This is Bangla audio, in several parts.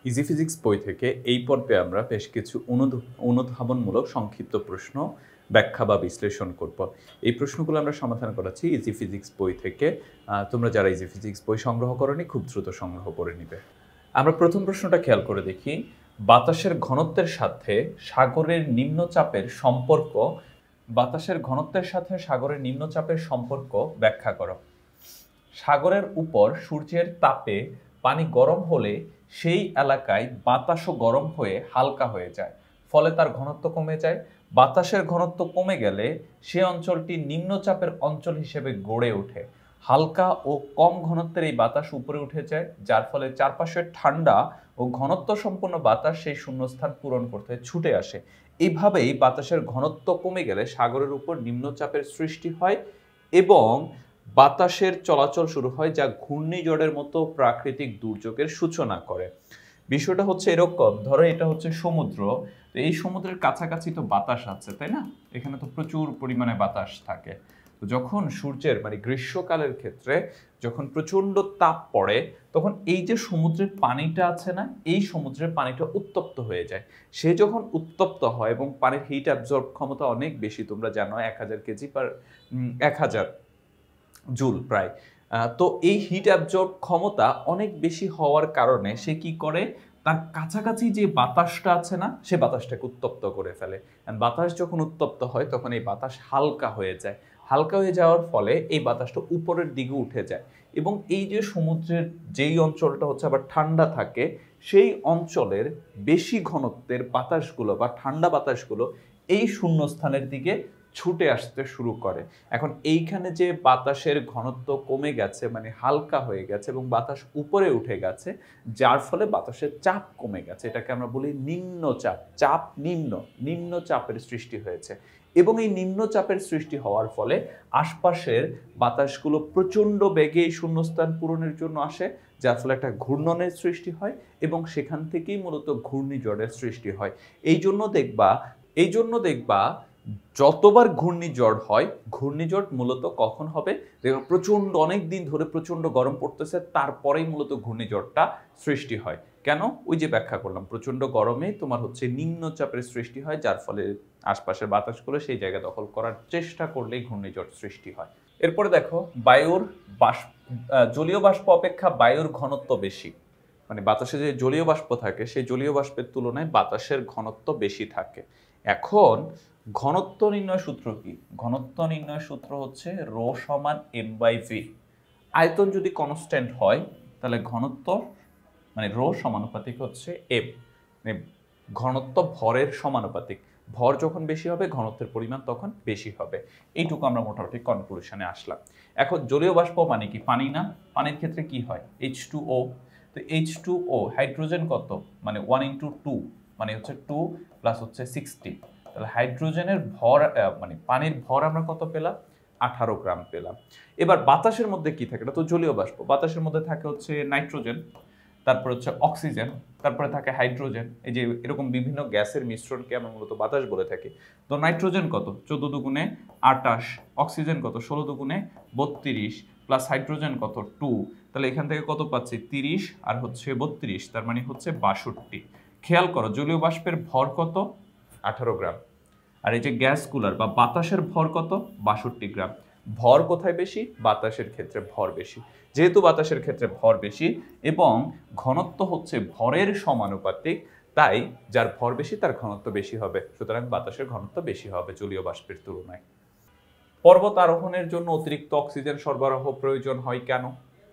ইজি ফিজিক্স বই থেকে এই পর্বে আমরা বেশ কিছু অনুধাবনমূলক সংক্ষিপ্ত প্রশ্ন ব্যাখ্যা বা বিশ্লেষণ করব। এই প্রশ্নগুলো আমরা সমাধান করাচ্ছি ইজি ফিজিক্স বই থেকে। তোমরা যারা ইজি ফিজিক্স বই সংগ্রহ করনি খুব দ্রুত সংগ্রহ করে নিবে। আমরা প্রথম প্রশ্নটা খেয়াল করে দেখি, বাতাসের ঘনত্বের সাথে সাগরের নিম্নচাপের সম্পর্ক ব্যাখ্যা করো। সাগরের উপর সূর্যের তাপে পানি গরম হলে সেই এলাকায় বাতাসও গরম হয়ে হালকা হয়ে যায়, ফলে তার ঘনত্ব কমে যায়। বাতাসের ঘনত্ব কমে গেলে সে অঞ্চলটি নিম্নচাপের অঞ্চল হিসেবে গড়ে ওঠে। হালকা ও কম ঘনত্বের এই বাতাস উপরে উঠে যায়, যার ফলে চারপাশের ঠান্ডা ও ঘনত্ব সম্পন্ন বাতাস সেই শূন্যস্থান পূরণ করতে ছুটে আসে। এইভাবেই বাতাসের ঘনত্ব কমে গেলে সাগরের উপর নিম্নচাপের সৃষ্টি হয় এবং বাতাসের চলাচল শুরু হয়, যা ঘূর্ণিঝড়ের মতো প্রাকৃতিক দুর্যোগের সূচনা করে। বিষয়টা হচ্ছে এরকম, ধরো এটা হচ্ছে সমুদ্র, তো এই সমুদ্রের কাছাকাছি তো বাতাস আছে, তাই না? এখানে তো প্রচুর পরিমাণে বাতাস থাকে। তো যখন সূর্যের গ্রীষ্মকালের ক্ষেত্রে যখন প্রচন্ড তাপ পড়ে, তখন এই যে সমুদ্রের পানিটা আছে না, এই সমুদ্রের পানিটা উত্তপ্ত হয়ে যায়। সে যখন উত্তপ্ত হয় এবং পানির হিট অ্যাবজর্ব ক্ষমতা অনেক বেশি, তোমরা জানো 1000 কেজি পার 1000 জুল প্রায়। তো এই হিট অ্যাবজর্ব ক্ষমতা অনেক বেশি হওয়ার কারণে সে কি করে, তার কাছাকাছি যে বাতাসটা আছে না, সে বাতাসটাকে উত্তপ্ত করে ফেলে। বাতাস যখন উত্তপ্ত হয় তখন এই বাতাস হালকা হয়ে যায়। হালকা হয়ে যাওয়ার ফলে এই বাতাসটা উপরের দিকে উঠে যায় এবং এই যে সমুদ্রের যেই অঞ্চলটা হচ্ছে আবার ঠান্ডা থাকে, সেই অঞ্চলের বেশি ঘনত্বের বাতাসগুলো বা ঠান্ডা বাতাসগুলো এই শূন্যস্থানের দিকে ছুটে আসতে শুরু করে। এখন এইখানে যে বাতাসের ঘনত্ব কমে গেছে, হালকা হয়ে গেছে এবং বাতাস উপরে উঠে গেছে, যার ফলে বাতাসের চাপ কমে গেছে, এটাকে আমরা বলি নিম্নচাপ। নিম্নচাপের সৃষ্টি হয়েছে এবং এই নিম্নচাপের সৃষ্টি হওয়ার ফলে আশপাশের বাতাসগুলো প্রচন্ড বেগে এই শূন্যস্থান পূরণের জন্য আসে, যার ফলে একটা ঘূর্ণনের সৃষ্টি হয় এবং সেখান থেকেই মূলত ঘূর্ণিঝড়ের সৃষ্টি হয়। এই জন্য দেখবা যতবার ঘূর্ণিঝড় হয়, ঘূর্ণিঝড় মূলত কখন হবে, প্রচন্ড অনেক দিন ধরে প্রচন্ড গরম পড়তেছে, তারপরেই মূলত ঘূর্ণিঝড়টা সৃষ্টি হয়। কেন? ওই যে ব্যাখ্যা করলাম, প্রচন্ড গরমে তোমার হচ্ছে নিম্নচাপের সৃষ্টি হয়, যার ফলে আশপাশের বাতাসগুলো সেই জায়গা দখল করার চেষ্টা করলেই ঘূর্ণিঝড় সৃষ্টি হয়। এরপরে দেখো, জলীয় বাষ্প অপেক্ষা বায়ুর ঘনত্ব বেশি। বাতাসে যে জলীয় বাষ্প থাকে, সেই জলীয় বাষ্পের তুলনায় বাতাসের ঘনত্ব বেশি থাকে। এখন ঘনত্ব নির্ণয় সূত্র কি? ঘনত্ব নির্ণয় সূত্র হচ্ছে রো সমান m/v। আয়তন যদি কনস্ট্যান্ট হয় তাহলে ঘনত্ব রো সমানুপাতিক হচ্ছে m, ঘনত্ব ভরের সমানুপাতিক। ভর যখন বেশি হবে ঘনত্বের পরিমাণ তখন বেশি হবে। এইটুকু আমরা মোটামুটি কনক্লুশনে আসলাম। এখন জলীয় বাষ্প মানে কি? পানি না? পানির ক্ষেত্রে কি হয়? H2O। তো H2O হাইড্রোজেন কত? 1 × 2 হচ্ছে 2 প্লাস হচ্ছে 60। তাহলে হাইড্রোজেনের ভর পানির ভর আমরা কত পেলাম? 18 গ্রাম পেলাম। এবার বাতাসের মধ্যে কি থাকে? এটা তো জলীয় বাষ্প। বাতাসের মধ্যে থাকে হচ্ছে নাইট্রোজেন, তারপর হচ্ছে অক্সিজেন, তারপরে থাকে হাইড্রোজেন। এই যে এরকম বিভিন্ন গ্যাসের মিশ্রণকে আমরা মূলত বাতাস বলে থাকি। তো নাইট্রোজেন কত? 14 দুগুণে 28, অক্সিজেন কত? 16 দুগুণে 32, প্লাস হাইড্রোজেন কত? 2। তাহলে এখান থেকে কত পাচ্ছি? 30 আর হচ্ছে 32, তার হচ্ছে 62। খেয়াল করো, জলীয় বাষ্পের ভর কত? 18 গ্রাম। আর এই যে গ্যাসগুলার বা বাতাসের ভর কত? 62 গ্রাম। ভর কোথায় বেশি? বাতাসের ক্ষেত্রে ভর বেশি। যেহেতু বাতাসের ক্ষেত্রে ভর বেশি এবং ঘনত্ব হচ্ছে ভরের সমানুপাতিক, তাই যার ভর বেশি তার ঘনত্ব বেশি হবে। সুতরাং বাতাসের ঘনত্ব বেশি হবে জলীয় বাষ্পের তুলনায়। পর্বত আরোহণের জন্য অতিরিক্ত অক্সিজেন সরবরাহ প্রয়োজন হয় কেন?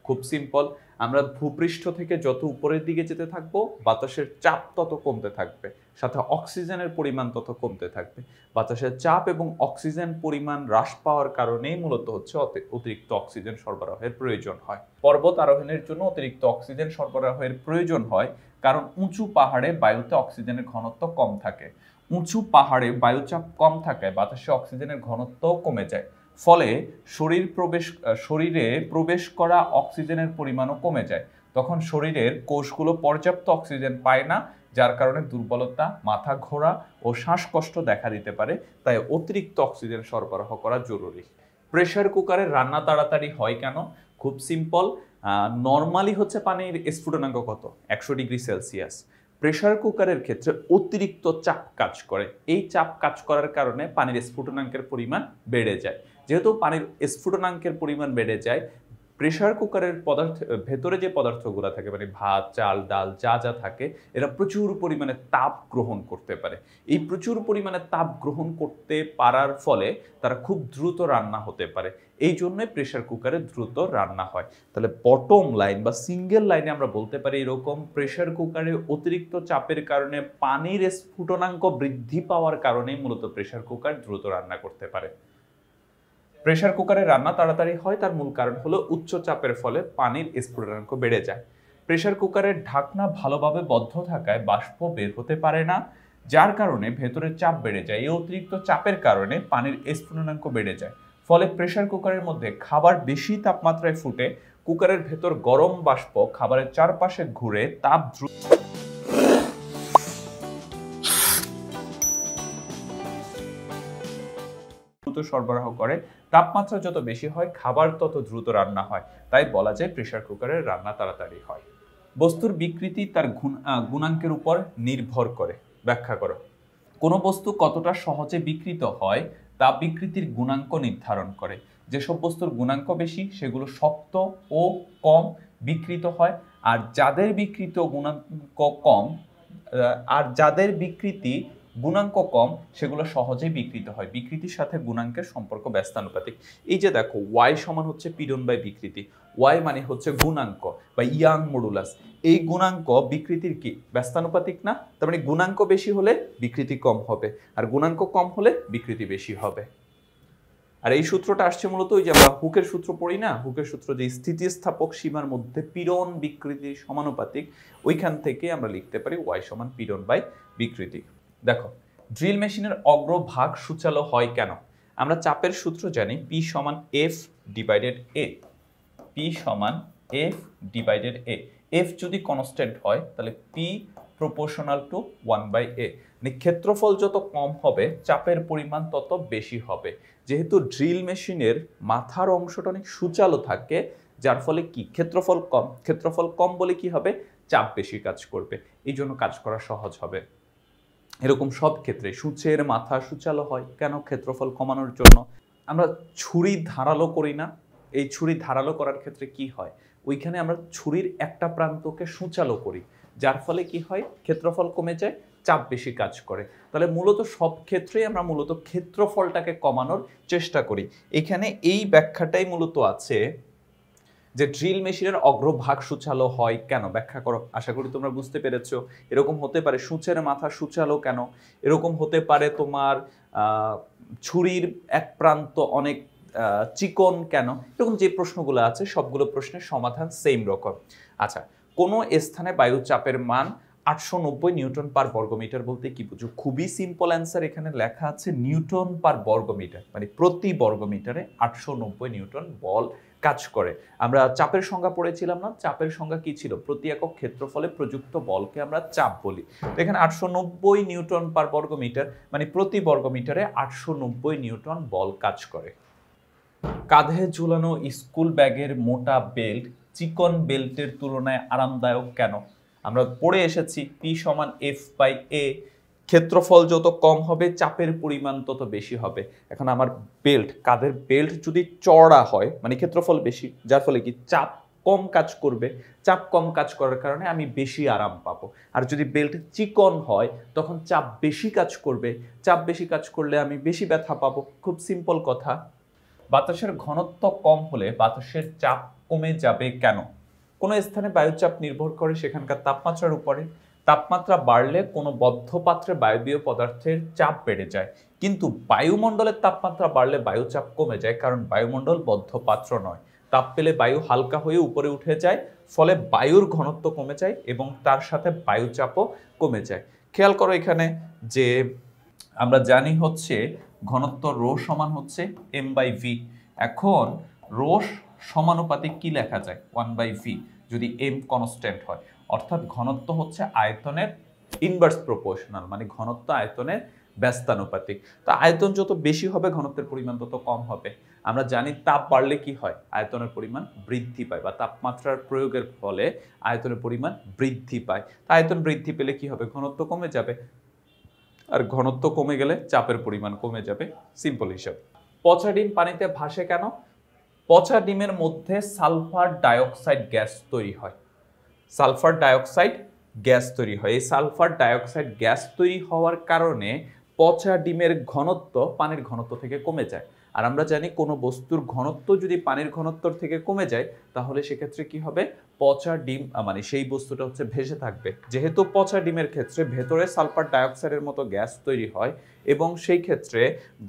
খুব সিম্পল, আমরা ভূপৃষ্ঠ থেকে যত উপরের দিকে যেতে থাকবো বাতাসের চাপ তত কমতে থাকবে, সাথে অক্সিজেনের পরিমাণ তত কমতে থাকবে। বাতাসের চাপ এবং অক্সিজেন পরিমাণ হ্রাস পাওয়ার কারণেই মূলত হচ্ছে অতিরিক্ত অক্সিজেন সরবরাহের প্রয়োজন হয়। পর্বত আরোহণের জন্য অতিরিক্ত অক্সিজেন সরবরাহের প্রয়োজন হয় কারণ উঁচু পাহাড়ে বায়ুতে অক্সিজেনের ঘনত্ব কম থাকে। উঁচু পাহাড়ে বায়ুচাপ কম থাকায় বাতাসে অক্সিজেনের ঘনত্বও কমে যায়, ফলে শরীরে প্রবেশ করা অক্সিজেনের পরিমাণও কমে যায়। তখন শরীরের কোষগুলো পর্যাপ্ত অক্সিজেন পায় না, যার কারণে দুর্বলতা, মাথা ঘোরা ও শ্বাসকষ্ট দেখা দিতে পারে। তাই অতিরিক্ত অক্সিজেন সরবরাহ করা জরুরি। প্রেসার কুকারে রান্না তাড়াতাড়ি হয় কেন? খুব সিম্পল, নর্মালি হচ্ছে পানির স্ফুটনাঙ্ক কত? 100°C। প্রেসার কুকারের ক্ষেত্রে অতিরিক্ত চাপ কাজ করে, এই চাপ কাজ করার কারণে পানির স্ফুটনাঙ্কের পরিমাণ বেড়ে যায়। যেহেতু পানির স্ফুটনাঙ্কের পরিমাণ বেড়ে যায়, প্রেসার কুকারের ভেতরে যে পদার্থগুলো থাকে মানে ভাত, চাল, ডাল যা যা থাকে, এরা প্রচুর পরিমাণে তাপ গ্রহণ করতে পারে। এই প্রচুর পরিমাণে তাপ গ্রহণ করতে পারার ফলে তারা খুব দ্রুত রান্না হতে পারে। এই জন্যই প্রেসার কুকারে দ্রুত রান্না হয়। তাহলে বটম লাইন বা সিঙ্গেল লাইনে আমরা বলতে পারি এরকম, প্রেসার কুকারে অতিরিক্ত চাপের কারণে পানির স্ফুটনাঙ্ক বৃদ্ধি পাওয়ার কারণেই মূলত প্রেসার কুকার দ্রুত রান্না করতে পারে। প্রেসার কুকারে রান্না তাড়াতাড়ি হয়, তার মূল কারণ হলো উচ্চ চাপের ফলে পানির স্ফুটনাঙ্ক বেড়ে যায়। প্রেসার কুকারের ঢাকনা ভালোভাবে বদ্ধ থাকায় বাষ্প বের হতে পারে না, যার কারণে ভেতরে চাপ বেড়ে যায়। এই অতিরিক্ত চাপের কারণে পানির স্ফুটনাঙ্ক বেড়ে যায়, ফলে প্রেসার কুকারের মধ্যে খাবার বেশি তাপমাত্রায় ফুটে কুকারের ভেতর গরম বাষ্প খাবারের চারপাশে ঘুরে তাপ দ্রুত সরবরাহ করে। তাপমাত্রা যত বেশি হয় খাবার তত দ্রুত রান্না হয়, তাই বলা যায় প্রেসার কুকারের রান্না তাড়াতাড়ি হয়। বস্তুর বিকৃতি তার গুণাঙ্কের উপর নির্ভর করে। ব্যাখ্যা করো। কোনো বস্তু কতটা সহজে বিকৃত হয় তা বিকৃতির গুণাঙ্ক নির্ধারণ করে। যেসব বস্তুর গুণাঙ্ক বেশি সেগুলো শক্ত ও কম বিকৃত হয়, আর যাদের বিকৃতি গুণাঙ্ক কম সেগুলো সহজেই বিকৃত হয়। বিকৃতির সাথে গুণাঙ্কের সম্পর্ক ব্যস্তানুপাতিক। এই যে দেখো, ওয়াই সমান হচ্ছে পীড়ন বাই বিকৃতি। ওয়াই মানে হচ্ছে গুণাঙ্ক বা ইয়াং মডুলাস। এই গুণাঙ্ক বিকৃতির কি ব্যস্তানুপাতিক না? তার মানে গুণাঙ্ক বেশি হলে বিকৃতি কম হবে, আর গুণাঙ্ক কম হলে বিকৃতি বেশি হবে। আর এই সূত্রটা আসছে মূলত ওই যে আমরা হুকের সূত্র পড়ি না, হুকের সূত্র যে স্থিতিস্থাপক সীমার মধ্যে পীড়ন বিকৃতি সমানুপাতিক, ওইখান থেকে আমরা লিখতে পারি ওয়াই সমান পীড়ন বাই বিকৃতি। দেখো, ড্রিল মেশিনের অগ্রভাগ সূচালো হয় কেন? আমরা চাপের সূত্র জানি, পি সমান এফ ডিভাইডেড এ। পি সমান এফ ডিভাইডেড এ। এফ যদি কনস্ট্যান্ট হয় তাহলে পি প্রপোর্শনাল টু 1/a। মানে ক্ষেত্রফল যত কম হবে চাপের পরিমাণ তত বেশি হবে। যেহেতু ড্রিল মেশিনের মাথার অংশটা অনেক সূচালো থাকে, যার ফলে কি ক্ষেত্রফল কম বলে কি হবে, চাপ বেশি কাজ করবে, এই জন্য কাজ করা সহজ হবে। এরকম সব ক্ষেত্রে সূচের মাথা সূচালো হয় কেন? ক্ষেত্রফল কমানোর জন্য। আমরা ছুরি ধারালো করি না, এই ছুরি ধারালো করার ক্ষেত্রে কি হয়, ওইখানে আমরা ছুরির একটা প্রান্তকে সূচালো করি, যার ফলে কি হয়, ক্ষেত্রফল কমে যায়, চাপ বেশি কাজ করে। তাহলে মূলত সব ক্ষেত্রেই আমরা মূলত ক্ষেত্রফলটাকে কমানোর চেষ্টা করি। এখানে এই ব্যাখ্যাটাই মূলত আছে যে ড্রিল মেশিনের অগ্রভাগ সূচালো হয় কেন। ব্যাখ্যা করো। আশা করি তোমরা বুঝতে পেরেছো। এরকম হতে পারে সূচের মাথা সূচালো কেন, এরকম হতে পারে তোমার ছুরির এক প্রান্ত অনেক চিকন কেন, এরকম যে প্রশ্নগুলো আছে সবগুলো প্রশ্নের সমাধান সেম রকম। আচ্ছা, কোনো স্থানে বায়ু চাপের মান 890 নিউটন পার বর্গমিটার বলতে কি বুঝো? খুবই সিম্পল অ্যান্সার, এখানে লেখা আছে নিউটন পার বর্গমিটার, মানে প্রতি বর্গমিটারে 890 নিউটন বল কাজ করে। আমরা চাপের সংজ্ঞা পড়েছিলাম না? চাপের সংজ্ঞা কি ছিল? প্রতি একক ক্ষেত্রফলে প্রযুক্ত বলকে আমরা চাপ বলি। এখানে 890 নিউটন পার বর্গমিটার, মানে প্রতি বর্গমিটারে 890 নিউটন বল কাজ করে। কাঁধে ঝুলানো স্কুল ব্যাগের মোটা বেল্ট চিকন বেল্টের তুলনায় আরামদায়ক কেন? আমরা পড়ে এসেছি পি সমান এফ বাই এ। ক্ষেত্রফল যত কম হবে চাপের পরিমাণ তত বেশি হবে। এখন আমার বেল্ট, কাঁধের বেল্ট যদি চওড়া হয় মানে ক্ষেত্রফল বেশি, যার ফলে কি চাপ কম কাজ করবে, চাপ কম কাজ করার কারণে আমি বেশি আরাম পাবো। আর যদি বেল্ট চিকন হয় তখন চাপ বেশি কাজ করবে, চাপ বেশি কাজ করলে আমি বেশি ব্যথা পাবো। খুব সিম্পল কথা। বাতাসের ঘনত্ব কম হলে বাতাসের চাপ কমে যাবে কেন? কোনো স্থানে বায়ুচাপ নির্ভর করে সেখানকার তাপমাত্রার উপরে। তাপমাত্রা বাড়লে কোনো বদ্ধ পাত্রে বায়বীয় পদার্থের চাপ বেড়ে যায়, কিন্তু বায়ুমণ্ডলের তাপমাত্রা বাড়লে বায়ুচাপ কমে যায়, কারণ বায়ুমণ্ডল বদ্ধ পাত্র নয়। তাপ পেলে বায়ু হালকা হয়ে উপরে উঠে যায়, ফলে বায়ুর ঘনত্ব কমে যায় এবং তার সাথে বায়ুচাপও কমে যায়। খেয়াল করো এখানে যে আমরা জানি হচ্ছে ঘনত্ব রো সমান হচ্ছে m/v। এখন রো সমানুপাতিক কি লেখা যায়? 1/v যদি m কনস্ট্যান্ট হয়, অর্থাৎ ঘনত্ব হচ্ছে আয়তনের ইনভার্স প্রপোর্শনাল, মানে ঘনত্ব আয়তনের ব্যস্তানুপাতিক। তো আয়তন যত বেশি হবে ঘনত্বের পরিমাণ তত কম হবে। আমরা জানি তাপ বাড়লে কি হয়, আয়তনের পরিমাণ বৃদ্ধি পায়, বা তাপমাত্রার প্রয়োগের ফলে আয়তনের পরিমাণ বৃদ্ধি পায়। আয়তন বৃদ্ধি পেলে কি হবে, ঘনত্ব কমে যাবে, আর ঘনত্ব কমে গেলে চাপের পরিমাণ কমে যাবে। সিম্পল হিসাব। পচা ডিম পানিতে ভাসে কেন? পচা ডিমের মধ্যে সালফার ডাইঅক্সাইড গ্যাস তৈরি হয়। সালফার ডাইঅক্সাইড গ্যাস তৈরি হয়। এই সালফার ডাইঅক্সাইড গ্যাস তৈরি হওয়ার কারণে পচা ডিমের ঘনত্ব পানির ঘনত্ব থেকে কমে যায়। আর আমরা জানি কোনো বস্তুর ঘনত্ব যদি পানির ঘনত্ব থেকে কমে যায় তাহলে সেক্ষেত্রে কি হবে, পচা ডিম মানে সেই বস্তুটা হচ্ছে ভেসে থাকবে। যেহেতু পচা ডিমের ক্ষেত্রে ভেতরে সালফার ডাইঅক্সাইডের মতো গ্যাস তৈরি হয় এবং সেই ক্ষেত্রে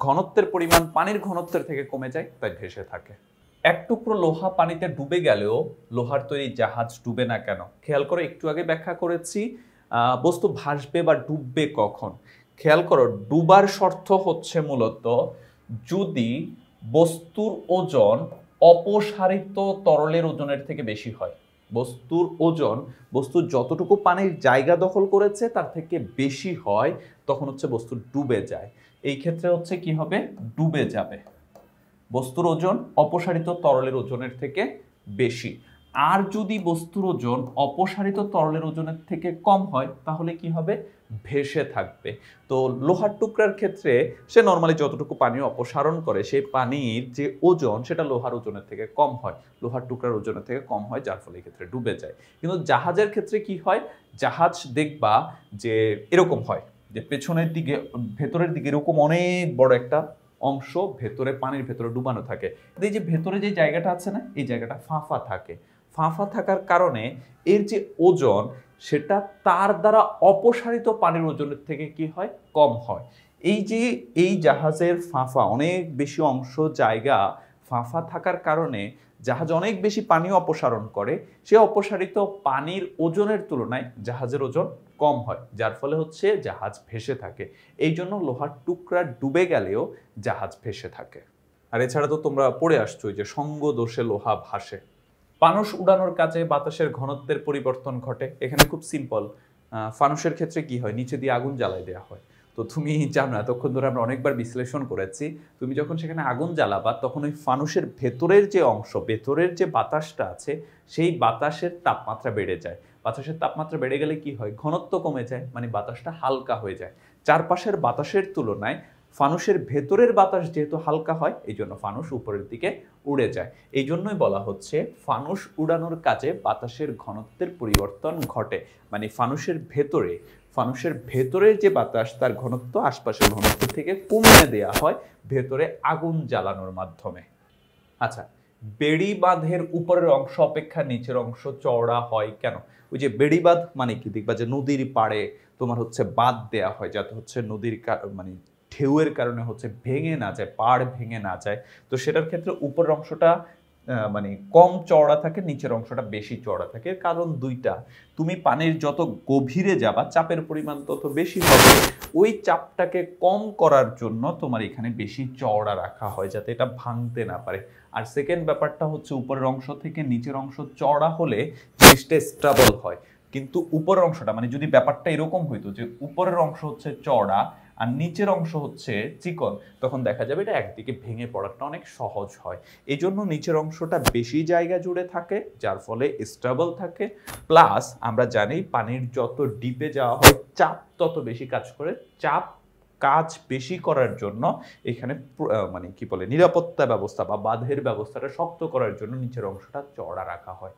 ঘনত্বের পরিমাণ পানির ঘনত্বের থেকে কমে যায়, তাই ভেসে থাকে। এক টুকরো লোহা পানিতে ডুবে গেলেও লোহার তৈরি জাহাজ ডুবে না কেন? খেয়াল করো, একটু আগে ব্যাখ্যা করেছি বস্তু ভাসবে বা ডুববে কখন। খেয়াল করো, ডুবার শর্ত হচ্ছে মূলত যদি বস্তুর ওজন অপসারিত তরলের ওজনের থেকে বেশি হয়। বস্তুর ওজন, বস্তু যতটুকু পানির জায়গা দখল করেছে তার থেকে বেশি হয়, তখন হচ্ছে বস্তু ডুবে যায়। এই ক্ষেত্রে হচ্ছে কি হবে, ডুবে যাবে। বস্তুর ওজন অপসারিত তরলের ওজনের থেকে বেশি। আর যদি বস্তুর ওজন অপসারিত তরলের ওজনের থেকে কম হয় তাহলে কি হবে, ভেসে থাকবে। তো লোহার টুকরার ক্ষেত্রে সে নর্মালি যতটুকু পানি অপসারণ করে সেই পানির যে ওজন সেটা লোহার ওজনের থেকে কম হয়, লোহার টুকরার ওজনের থেকে কম হয়, যার ফলে এই ক্ষেত্রে ডুবে যায়। কিন্তু জাহাজের ক্ষেত্রে কি হয়, জাহাজ দেখবা যে এরকম হয় যে পেছনের দিকে ভেতরের দিকে এরকম অনেক বড় একটা অংশ ভেতরে পানির ভেতরে ডুবানো থাকে। এই যে ভেতরে যে জায়গাটা আছে না, এই জায়গাটা ফাঁপা থাকে। ফাঁপা থাকার কারণে এর যে ওজন সেটা তার দ্বারা অপসারিত পানির ওজনের থেকে কি হয়, কম হয়। এই যে এই জাহাজের ফাঁপা অনেক বেশি অংশ জায়গা ফাঁপা থাকার কারণে জাহাজ অনেক বেশি পানি অপসারণ করে, সে অপসারিত পানির ওজনের তুলনায় জাহাজের ওজন কম হয়, যার ফলে হচ্ছে জাহাজ ভেসে থাকে। এই জন্য লোহার টুকরা ডুবে গেলেও জাহাজ ভেসে থাকে। আর এছাড়া তো তোমরা পড়ে আসছো যে সঙ্গ দোষে লোহা ভাসে। ফানুস উড়ানোর কাজে বাতাসের ঘনত্বের পরিবর্তন ঘটে। এখানে খুব সিম্পল, ফানুসের ক্ষেত্রে কি হয়, নিচে দিয়ে আগুন জ্বালাই দেওয়া হয়। তো তুমি জানো, এতক্ষণ ধরে আমরা অনেকবার বিশ্লেষণ করেছি, তুমি যখন সেখানে আগুন জ্বালাবা তখন ওই ফানুসের ভেতরের যে অংশ, ভেতরের যে বাতাসটা আছে সেই বাতাসের তাপমাত্রা বেড়ে যায়। বাতাসের তাপমাত্রা বেড়ে গেলে কি হয়, ঘনত্ব কমে যায়, মানে বাতাসটা হালকা হয়ে যায়। চারপাশের বাতাসের তুলনায় ফানুসের ভেতরের বাতাস যেহেতু হালকা হয়, এই জন্য ফানুস উপরের দিকে উড়ে যায়। এই জন্যই বলা হচ্ছে ফানুস উড়ানোর কাজে বাতাসের ঘনত্বের পরিবর্তন ঘটে। মানে ফানুসের ভেতরের যে বাতাস তার ঘনত্ব আশপাশের ঘনত্ব থেকে কমিয়ে দেওয়া হয় ভেতরে আগুন জ্বালানোর মাধ্যমে। আচ্ছা, বেড়িবাঁধের উপরের অংশ অপেক্ষা নিচের অংশ চওড়া হয় কেন? ওই যে বেড়িবাঁধ মানে কি, দেখবা যে নদীর পাড়ে তোমার হচ্ছে বাঁধ দেয়া হয় যাতে হচ্ছে নদীর মানে ঢেউয়ের কারণে হচ্ছে ভেঙে না যায়, পাড় ভেঙে না যায়। তো সেটার ক্ষেত্রে উপরের অংশটা মানে কম চওড়া থাকে, নিচের অংশটা বেশি চওড়া থাকে। কারণ দুইটা, তুমি পানির যত গভীরে যাবা চাপের পরিমাণ তত বেশি হবে। ওই চাপটাকে কম করার জন্য তোমার এখানে বেশি চওড়া রাখা হয় যাতে এটা ভাঙতে না পারে। আর সেকেন্ড ব্যাপারটা হচ্ছে উপরের অংশ থেকে নিচের অংশ চওড়া হলে জিনিসটা স্টেবল হয়। কিন্তু উপরের অংশটা মানে যদি ব্যাপারটা এরকম হইতো যে উপরের অংশ হচ্ছে চওড়া আর নিচের অংশ হচ্ছে চিকন, তখন দেখা যাবে এটা একদিকে ভেঙে পড়াটা অনেক সহজ হয়। এই জন্য নিচের অংশটা বেশি জায়গা জুড়ে থাকে, যার ফলে স্টেবল থাকে। প্লাস আমরা জানি পানির যত ডিপে যাওয়া হয় চাপ তত বেশি কাজ করে। চাপ কাজ বেশি করার জন্য এখানে মানে কি বলে নিরাপত্তা ব্যবস্থা বা বাঁধের ব্যবস্থাটা শক্ত করার জন্য নিচের অংশটা চওড়া রাখা হয়।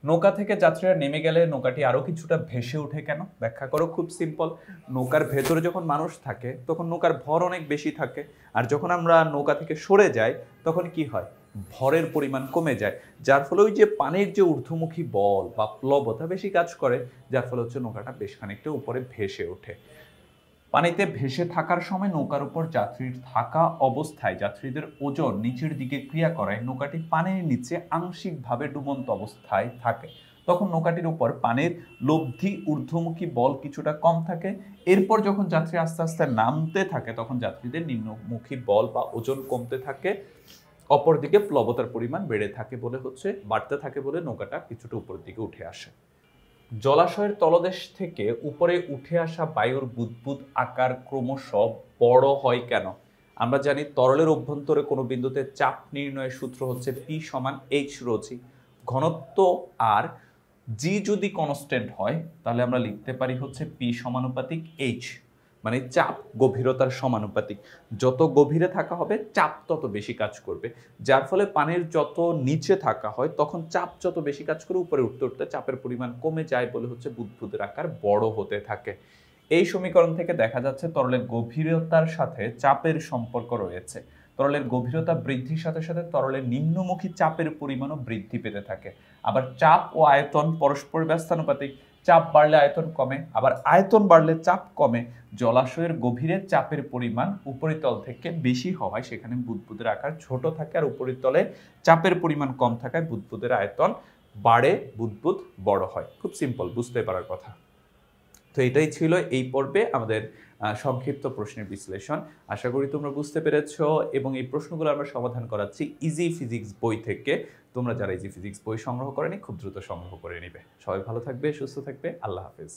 নৌকা থেকে যাত্রীরা নেমে গেলে নৌকাটি আরো কিছুটা ভেসে ওঠে কেন? ব্যাখ্যা করো। খুব সিম্পল, নৌকার ভেতরে যখন মানুষ থাকে তখন নৌকার ভর অনেক বেশি থাকে, আর যখন আমরা নৌকা থেকে সরে যাই তখন কি হয়, ভরের পরিমাণ কমে যায়, যার ফলে ওই যে পানির যে ঊর্ধ্বমুখী বল বা প্লবতা বেশি কাজ করে, যার ফলে হচ্ছে নৌকাটা বেশ খানিকটা উপরে ভেসে ওঠে। পানিতে ভেসে থাকার সময় নৌকার উপর যাত্রীর থাকা অবস্থায় যাত্রীদের ওজন নিচের দিকে ক্রিয়া করায় নৌকাটি পানির নিচে আংশিকভাবে ডুবন্ত অবস্থায় থাকে। তখন নৌকাটির উপর পানির লব্ধি ঊর্ধ্বমুখী বল কিছুটা কম থাকে। এরপর যখন যাত্রী আস্তে আস্তে নামতে থাকে তখন যাত্রীদের নিম্নমুখী বল বা ওজন কমতে থাকে। অপরদিকে প্লবতার পরিমাণ বাড়তে থাকে বলে নৌকাটা কিছুটা উপরের দিকে উঠে আসে। জলাশয়ের তলদেশ থেকে উপরে উঠে আসা বায়ুর বুদবুদ আকার ক্রমশ বড় হয় কেন? আমরা জানি তরলের অভ্যন্তরে কোনো বিন্দুতে চাপ নির্ণয়ের সূত্র হচ্ছে পি সমান এইচ রোজি। ঘনত্ব আর জি যদি কনস্ট্যান্ট হয় তাহলে আমরা লিখতে পারি হচ্ছে পি সমানুপাতিক এইচ, মানে চাপ গভীরতার সমানুপাতিক। যত গভীরে থাকা হবে চাপ তত বেশি কাজ করবে, যার ফলে পানির যত নিচে থাকা হয় তখন চাপ যত বেশি কাজ করে উপরে উঠতে উঠতে চাপের পরিমাণ কমে যায় বলে হচ্ছে বুদবুদের আকার বড় হতে থাকে। এই সমীকরণ থেকে দেখা যাচ্ছে তরলের গভীরতার সাথে চাপের সম্পর্ক রয়েছে। তরলের গভীরতা বৃদ্ধির সাথে সাথে তরলের নিম্নমুখী চাপের পরিমাণও বৃদ্ধি পেতে থাকে। আবার চাপ ও আয়তন পরস্পর ব্যস্তানুপাতিক, চাপ বাড়লে আয়তন কমে, আবার আয়তন বাড়লে চাপ কমে। জলাশয়ের গভীরে চাপের পরিমাণ উপরিতল থেকে বেশি হওয়ায় সেখানে বুদবুদের আকার ছোট থাকে, আর উপরিতলে চাপের পরিমাণ কম থাকায় বুদবুদের আয়তন বাড়ে, বুদবুদ বড় হয়। খুব সিম্পল, বুঝতে পারার কথা। তো এটাই ছিল এই পর্বে আমাদের সংক্ষিপ্ত প্রশ্নের বিশ্লেষণ। আশা করি তোমরা বুঝতে পেরেছো এবং এই প্রশ্নগুলো আমরা সমাধান করাচ্ছি ইজি ফিজিক্স বই থেকে। তোমরা যারা ইজি ফিজিক্স বই সংগ্রহ করেনি খুব দ্রুত সংগ্রহ করে নিবে। সবাই ভালো থাকবে, সুস্থ থাকবে, আল্লাহ হাফেজ।